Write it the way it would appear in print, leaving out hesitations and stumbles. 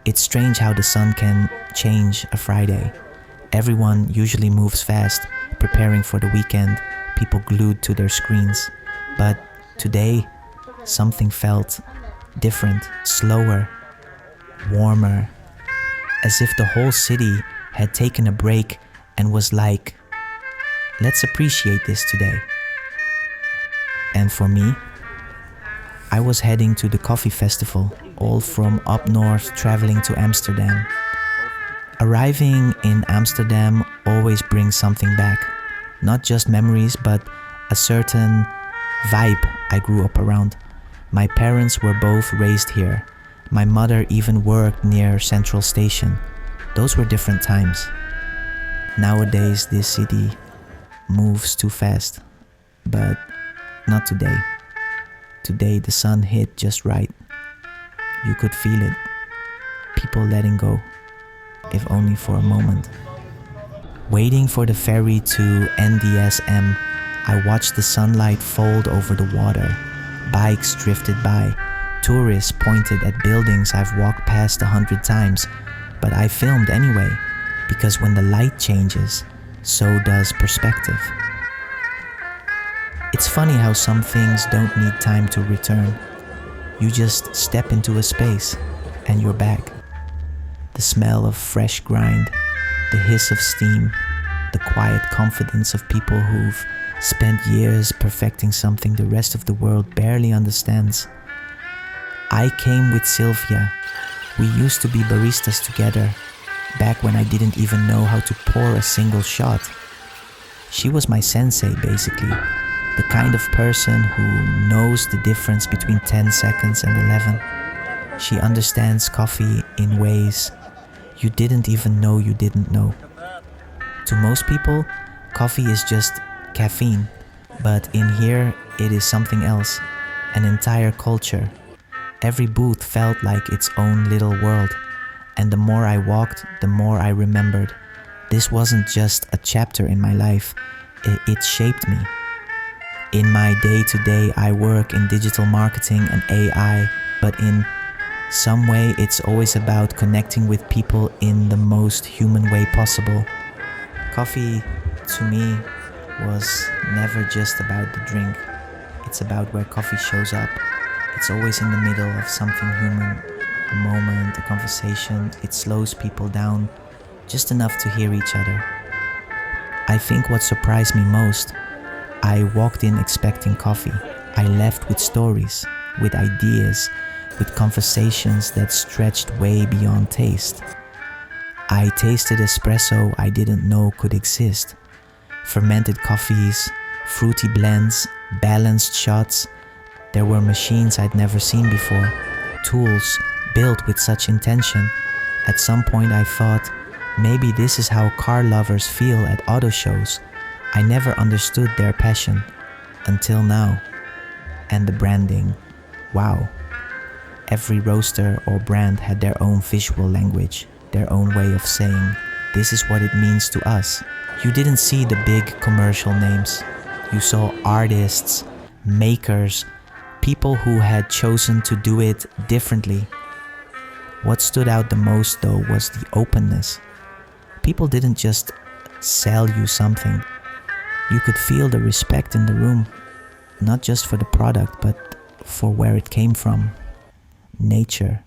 It's strange how the sun can change a Friday. Everyone usually moves fast, preparing for the weekend, people glued to their screens. But today, something felt different, slower, warmer, as if the whole city had taken a break and was like, let's appreciate this today. And for me, I was heading to the coffee festival, all from up north traveling to Amsterdam. Arriving in Amsterdam always brings something back. Not just memories, but a certain vibe I grew up around. My parents were both raised here. My mother even worked near Central Station. Those were different times. Nowadays, this city moves too fast, but not today. Today, the sun hit just right. You could feel it. People letting go, if only for a moment. Waiting for the ferry to NDSM, I watched the sunlight fold over the water. Bikes drifted by. Tourists pointed at buildings I've walked past 100 times, but I filmed anyway, because when the light changes, so does perspective. It's funny how some things don't need time to return. You just step into a space and you're back. The smell of fresh grind, the hiss of steam, the quiet confidence of people who've spent years perfecting something the rest of the world barely understands. I came with Sylvia. We used to be baristas together, back when I didn't even know how to pour a single shot. She was my sensei, basically. The kind of person who knows the difference between 10 seconds and 11. She understands coffee in ways you didn't even know you didn't know. To most people, coffee is just caffeine, but in here it is something else, an entire culture. Every booth felt like its own little world, and the more I walked, the more I remembered. This wasn't just a chapter in my life, it shaped me. In my day-to-day, I work in digital marketing and AI, but in some way it's always about connecting with people in the most human way possible. Coffee, to me, was never just about the drink. It's about where coffee shows up. It's always in the middle of something human, a moment, a conversation. It slows people down, just enough to hear each other. I think what surprised me most, I walked in expecting coffee. I left with stories, with ideas, with conversations that stretched way beyond taste. I tasted espresso I didn't know could exist. Fermented coffees, fruity blends, balanced shots. There were machines I'd never seen before, tools built with such intention. At some point I thought, maybe this is how car lovers feel at auto shows. I never understood their passion, until now. And the branding, wow. Every roaster or brand had their own visual language, their own way of saying, this is what it means to us. You didn't see the big commercial names. You saw artists, makers, people who had chosen to do it differently. What stood out the most though was the openness. People didn't just sell you something. You could feel the respect in the room, not just for the product, but for where it came from. Nature,